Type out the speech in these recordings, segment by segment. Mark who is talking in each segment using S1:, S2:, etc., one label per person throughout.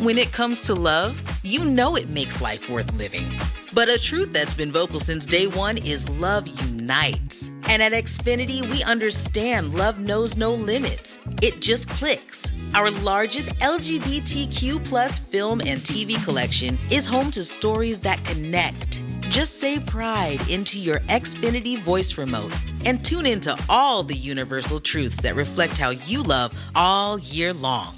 S1: When it comes to love, you know it makes life worth living. But a truth that's been vocal since day one is love unites. And at Xfinity, we understand love knows no limits. It just clicks. Our largest LGBTQ plus film and TV collection is home to stories that connect. Just say pride into your Xfinity voice remote and tune into all the universal truths that reflect how you love all year long.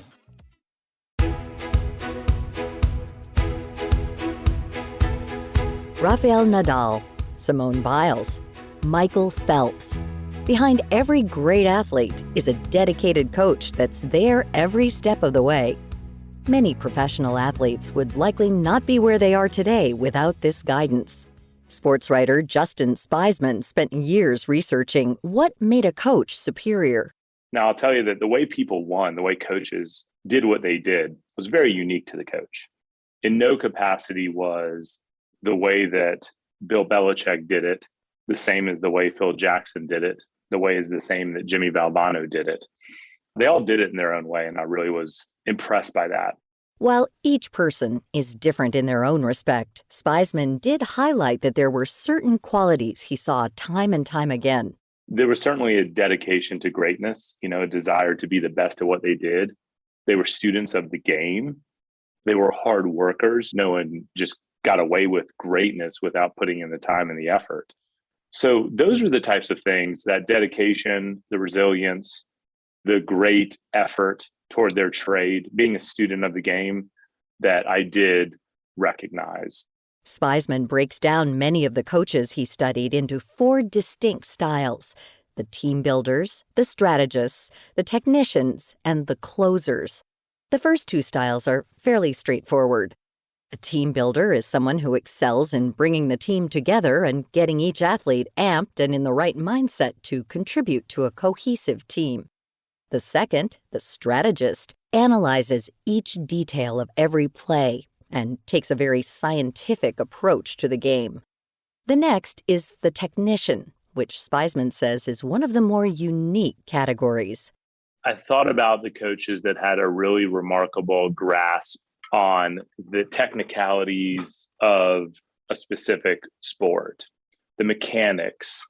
S2: Rafael Nadal, Simone Biles, Michael Phelps. Behind every great athlete is a dedicated coach that's there every step of the way. Many professional athletes would likely not be where they are today without this guidance. Sports writer Justin Spiesman spent years researching what made a coach superior.
S3: Now, I'll tell you that the way people won, the way coaches did what they did, was very unique to the coach. In no capacity was the way that Bill Belichick did it the same as the way Phil Jackson did it, the way is the same that Jimmy Valvano did it. They all did it in their own way, and I really was impressed by that.
S2: While each person is different in their own respect, Spiesman did highlight that there were certain qualities he saw time and time again.
S3: There was certainly a dedication to greatness, a desire to be the best at what they did. They were students of the game. They were hard workers. No one just got away with greatness without putting in the time and the effort. So those are the types of things, that dedication, the resilience, the great effort toward their trade, being a student of the game, that I did recognize.
S2: Spiesman breaks down many of the coaches he studied into 4 distinct styles: the team builders, the strategists, the technicians, and the closers. The first 2 styles are fairly straightforward. A team builder is someone who excels in bringing the team together and getting each athlete amped and in the right mindset to contribute to a cohesive team. The second, the strategist, analyzes each detail of every play and takes a very scientific approach to the game. The next is the technician, which Spiesman says is one of the more unique categories.
S3: I thought about the coaches that had a really remarkable grasp on the technicalities of a specific sport, the mechanics,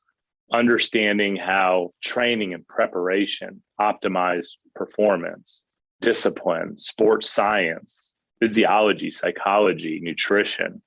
S3: understanding how training and preparation optimize performance, discipline, sports science, physiology, psychology, nutrition.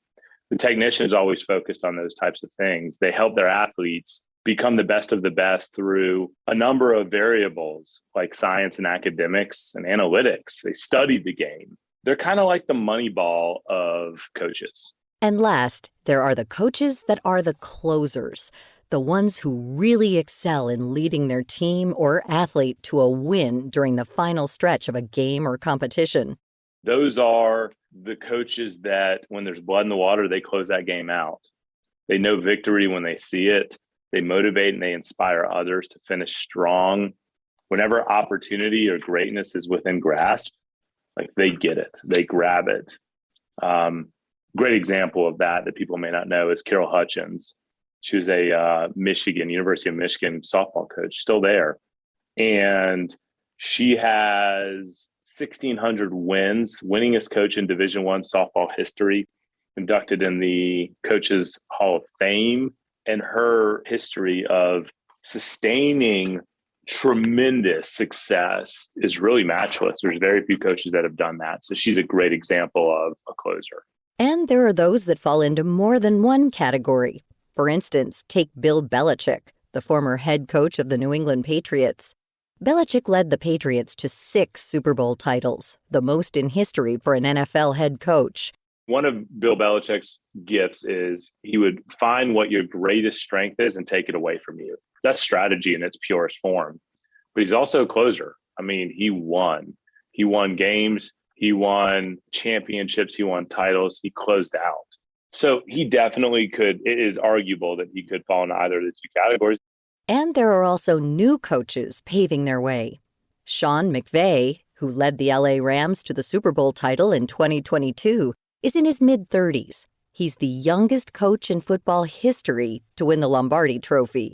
S3: The technician is always focused on those types of things. They help their athletes become the best of the best through a number of variables like science and academics and analytics. They study the game. They're kind of like the Moneyball of coaches.
S2: And last, there are the coaches that are the closers, the ones who really excel in leading their team or athlete to a win during the final stretch of a game or competition.
S3: Those are the coaches that when there's blood in the water, they close that game out. They know victory when they see it. They motivate and they inspire others to finish strong. Whenever opportunity or greatness is within grasp, like they get it, they grab it. Great example of that people may not know is Carol Hutchins. She was a University of Michigan softball coach, still there. And she has 1,600 wins, winningest coach in Division I softball history, inducted in the Coaches Hall of Fame. And her history of sustaining tremendous success is really matchless. There's very few coaches that have done that. So she's a great example of a closer.
S2: And there are those that fall into more than one category. For instance, take Bill Belichick, the former head coach of the New England Patriots. Belichick led the Patriots to 6 Super Bowl titles, the most in history for an NFL head coach.
S3: One of Bill Belichick's gifts is he would find what your greatest strength is and take it away from you. That's strategy in its purest form. But he's also a closer. I mean, he won. He won games. He won championships. He won titles. He closed out. So he definitely could. It is arguable that he could fall in either of the 2 categories.
S2: And there are also new coaches paving their way. Sean McVay, who led the LA Rams to the Super Bowl title in 2022, is in his mid-30s. He's the youngest coach in football history to win the Lombardi Trophy.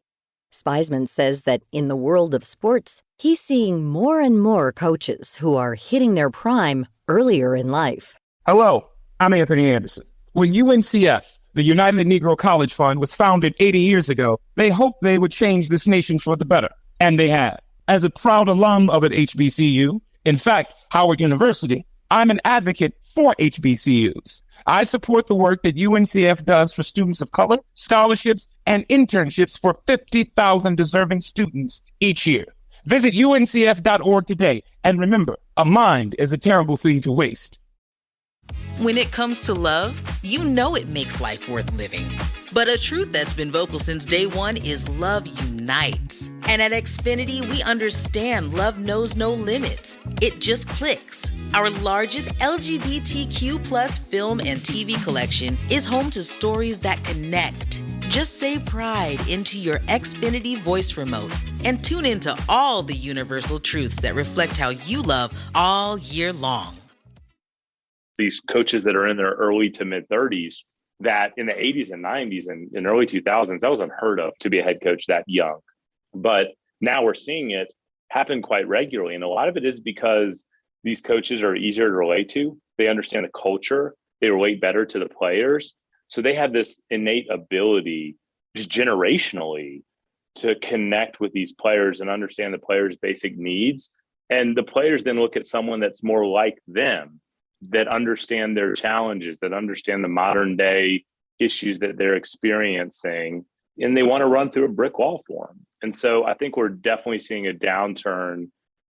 S2: Spiesman says that in the world of sports, he's seeing more and more coaches who are hitting their prime earlier in life.
S4: Hello, I'm Anthony Anderson. When UNCF, the United Negro College Fund, was founded 80 years ago, they hoped they would change this nation for the better, and they have. As a proud alum of an HBCU, in fact, Howard University, I'm an advocate for HBCUs. I support the work that UNCF does for students of color, scholarships, and internships for 50,000 deserving students each year. Visit uncf.org today, and remember, a mind is a terrible thing to waste.
S1: When it comes to love, you know it makes life worth living. But a truth that's been vocal since day one is love unites. And at Xfinity, we understand love knows no limits. It just clicks. Our largest LGBTQ plus film and TV collection is home to stories that connect. Just say pride into your Xfinity voice remote and tune into all the universal truths that reflect how you love all year long.
S3: These coaches that are in their early to mid 30s, that in the 80s and 90s and in early 2000s, that was unheard of to be a head coach that young. But now we're seeing it happen quite regularly. And a lot of it is because these coaches are easier to relate to. They understand the culture. They relate better to the players. So they have this innate ability, just generationally, to connect with these players and understand the players' basic needs. And the players then look at someone that's more like them, that understand their challenges, that understand the modern day issues that they're experiencing, and they want to run through a brick wall for them. And so I think we're definitely seeing a downturn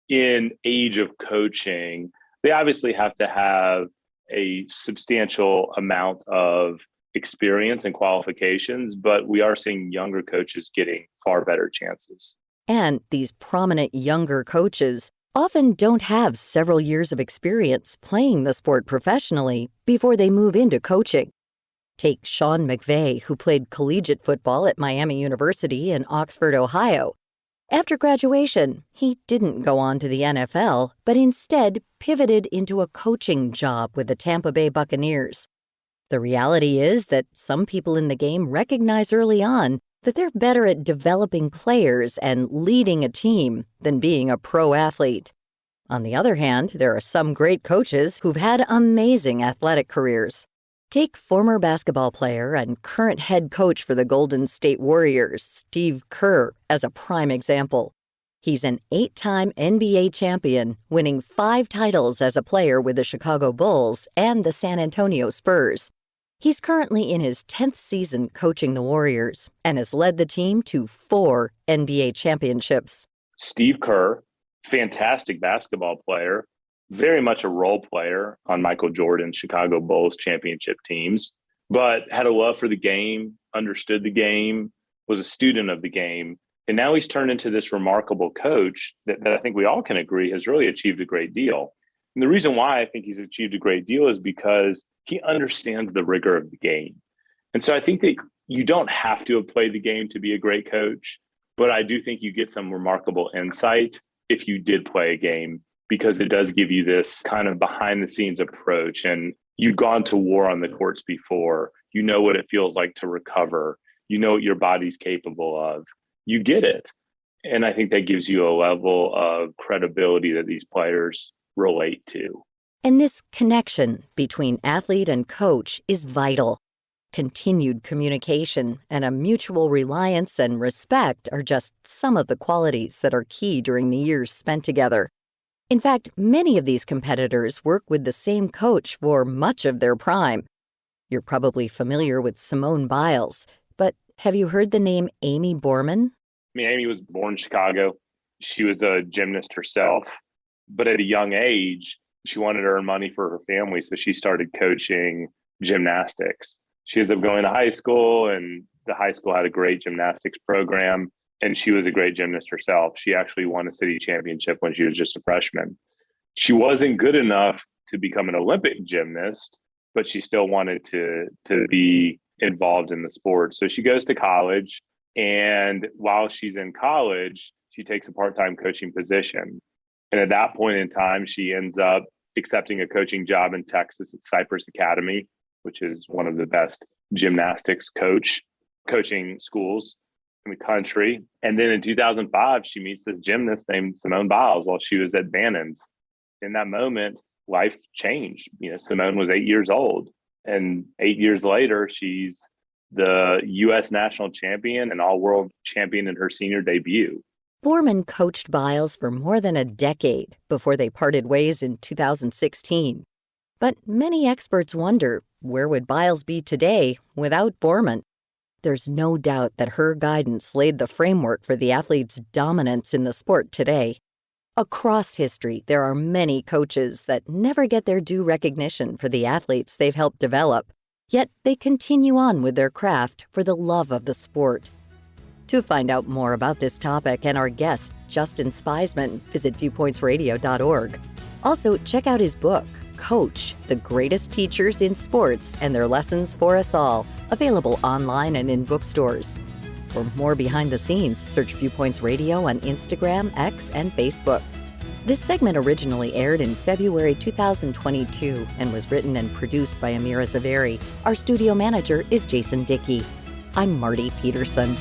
S3: in age of coaching. They obviously have to have a substantial amount of experience and qualifications, but we are seeing younger coaches getting far better chances.
S2: And these prominent younger coaches often don't have several years of experience playing the sport professionally before they move into coaching. Take Sean McVay, who played collegiate football at Miami University in Oxford, Ohio. After graduation, he didn't go on to the NFL, but instead pivoted into a coaching job with the Tampa Bay Buccaneers. The reality is that some people in the game recognize early on that they're better at developing players and leading a team than being a pro athlete. On the other hand, there are some great coaches who've had amazing athletic careers. Take former basketball player and current head coach for the Golden State Warriors, Steve Kerr, as a prime example. He's an 8-time NBA champion, winning 5 titles as a player with the Chicago Bulls and the San Antonio Spurs. He's currently in his 10th season coaching the Warriors and has led the team to 4 NBA championships.
S3: Steve Kerr, fantastic basketball player, very much a role player on Michael Jordan's Chicago Bulls championship teams, but had a love for the game, understood the game, was a student of the game. And now he's turned into this remarkable coach that I think we all can agree has really achieved a great deal. And the reason why I think he's achieved a great deal is because he understands the rigor of the game. And so I think that you don't have to have played the game to be a great coach, but I do think you get some remarkable insight if you did play a game, because it does give you this kind of behind the scenes approach. And you've gone to war on the courts before. You know what it feels like to recover. You know what your body's capable of. You get it. And I think that gives you a level of credibility that these players relate to.
S2: And this connection between athlete and coach is vital. Continued communication and a mutual reliance and respect are just some of the qualities that are key during the years spent together. In fact, many of these competitors work with the same coach for much of their prime. You're probably familiar with Simone Biles, but have you heard the name Amy Borman?
S3: I mean, Amy was born in Chicago. She was a gymnast herself, but at a young age, she wanted to earn money for her family, so she started coaching gymnastics. She ends up going to high school, and the high school had a great gymnastics program, and she was a great gymnast herself. She actually won a city championship when she was just a freshman. She wasn't good enough to become an Olympic gymnast, but she still wanted to be involved in the sport. So she goes to college, and while she's in college, she takes a part-time coaching position. And at that point in time, she ends up accepting a coaching job in Texas at Cypress Academy, which is one of the best gymnastics coaching schools in the country. And then in 2005, she meets this gymnast named Simone Biles while she was at Bannon's. In that moment, life changed. Simone was 8 years old, and 8 years later, she's the U.S. national champion and all-world champion in her senior debut.
S2: Bowman coached Biles for more than a decade before they parted ways in 2016. But many experts wonder, where would Biles be today without Bowman? There's no doubt that her guidance laid the framework for the athlete's dominance in the sport today. Across history, there are many coaches that never get their due recognition for the athletes they've helped develop, yet they continue on with their craft for the love of the sport. To find out more about this topic and our guest, Justin Spiesman, visit viewpointsradio.org. Also, check out his book, Coach, The Greatest Teachers in Sports and Their Lessons for Us All, available online and in bookstores. For more behind the scenes, search Viewpoints Radio on Instagram, X, and Facebook. This segment originally aired in February 2022 and was written and produced by Amira Zaveri. Our studio manager is Jason Dickey. I'm Marty Peterson.